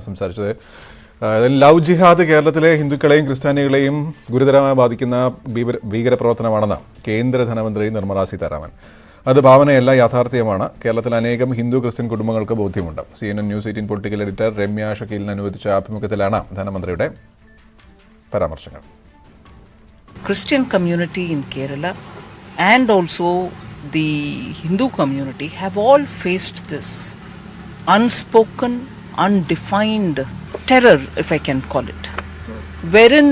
സംസാരിച്ചത്. ലവ് ജിഹാദ് കേരളത്തിലെ ഹിന്ദുക്കളെയും ക്രിസ്ത്യാനികളെയും ഗുരുതരമായി ബാധിക്കുന്ന ഭീകരപ്രവർത്തനമാണെന്ന് കേന്ദ്ര ധനമന്ത്രി നിർമ്മലാ സീതാരാമൻ. അത് ഭാവനയല്ല, യാഥാർത്ഥ്യമാണ്. കേരളത്തിൽ അനേകം ഹിന്ദു ക്രിസ്ത്യൻ കുടുംബങ്ങൾക്ക് ബോധ്യമുണ്ട്. CNN news 18 political editor Ramya ഷക്കീലിന് അനുവദിച്ച അഭിമുഖത്തിലാണ് ധനമന്ത്രിയുടെ പരാമർശങ്ങൾ. Christian community in Kerala and also the Hindu community have all faced this unspoken, undefined terror, if I can call it, wherein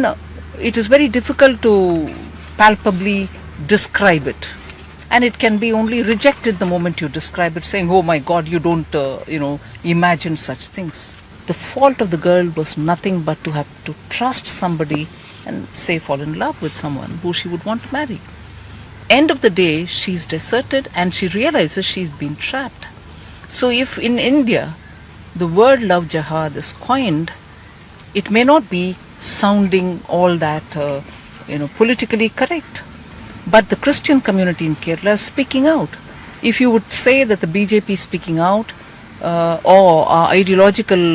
it is very difficult to palpably describe it, and it can be only rejected the moment you describe it, saying, oh my God, you don't imagine such things. The fault of the girl was nothing but to have to trust somebody and say fall in love with someone who she would want to marry. End of the day, she's deserted and she realizes she's been trapped. So if in India the word love jihad is coined, it may not be sounding all that politically correct, but the Christian community in Kerala is speaking out. If you would say that the BJP is speaking out, or our ideological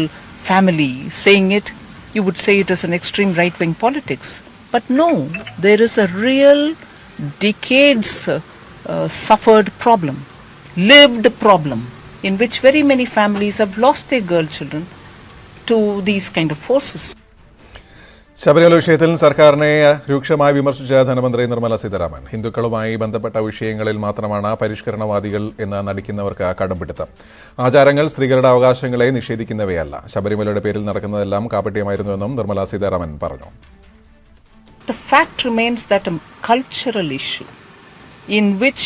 family saying it, you would say it is an extreme right-wing politics. But no, there is a real decades suffered problem, lived problem, in which very many families have lost their girl children to these kind of forces. Sabarimala വിഷയത്തിൽ സർക്കാരിനെ രൂക്ഷമായി വിമർശിച്ച ധനമന്ത്രി നിർമ്മലാ സീതാരാമൻ ഹിന്ദുക്കളുമായി ബന്ധപ്പെട്ട വിഷയങ്ങളിൽ മാത്രമാണ് പരിഷ്കരണവാദികൾ എന്ന് നടിക്കുന്നവർക്ക് കടംപിടുത്തം. ആചാരങ്ങൾ സ്ത്രീകളുടെ അവകാശങ്ങളെ നിഷേധിക്കുന്നവയല്ല. ശബരിമലയുടെ പേരിൽ നടക്കുന്നതെല്ലാം കാപട്യമായിരുന്നുവെന്നും നിർമ്മലാ സീതാരാമൻ പറഞ്ഞു. The fact remains that a cultural issue in which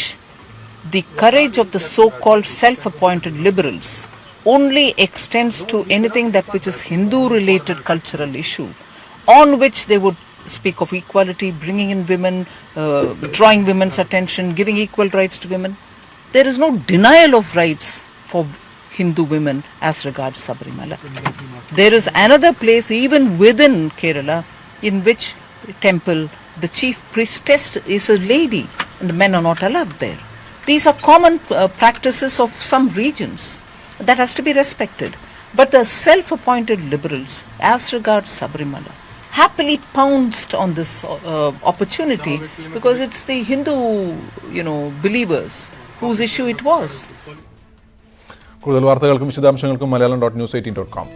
the courage of the so-called self-appointed liberals only extends to anything that which is Hindu-related cultural issue, on which they would speak of equality, bringing in women, drawing women's attention, giving equal rights to women. There is no denial of rights for Hindu women as regards Sabarimala. There is another place even within Kerala in which temple the chief priestess is a lady and the men are not allowed there. These are common practices of some regions that has to be respected. But the self-appointed liberals as regards Sabarimala happily pounced on this opportunity because it's the Hindu believers whose issue it was. കൂടുതൽ വാർത്തകൾക്കും വിശദാംശങ്ങൾക്കും Malayalam.news18.com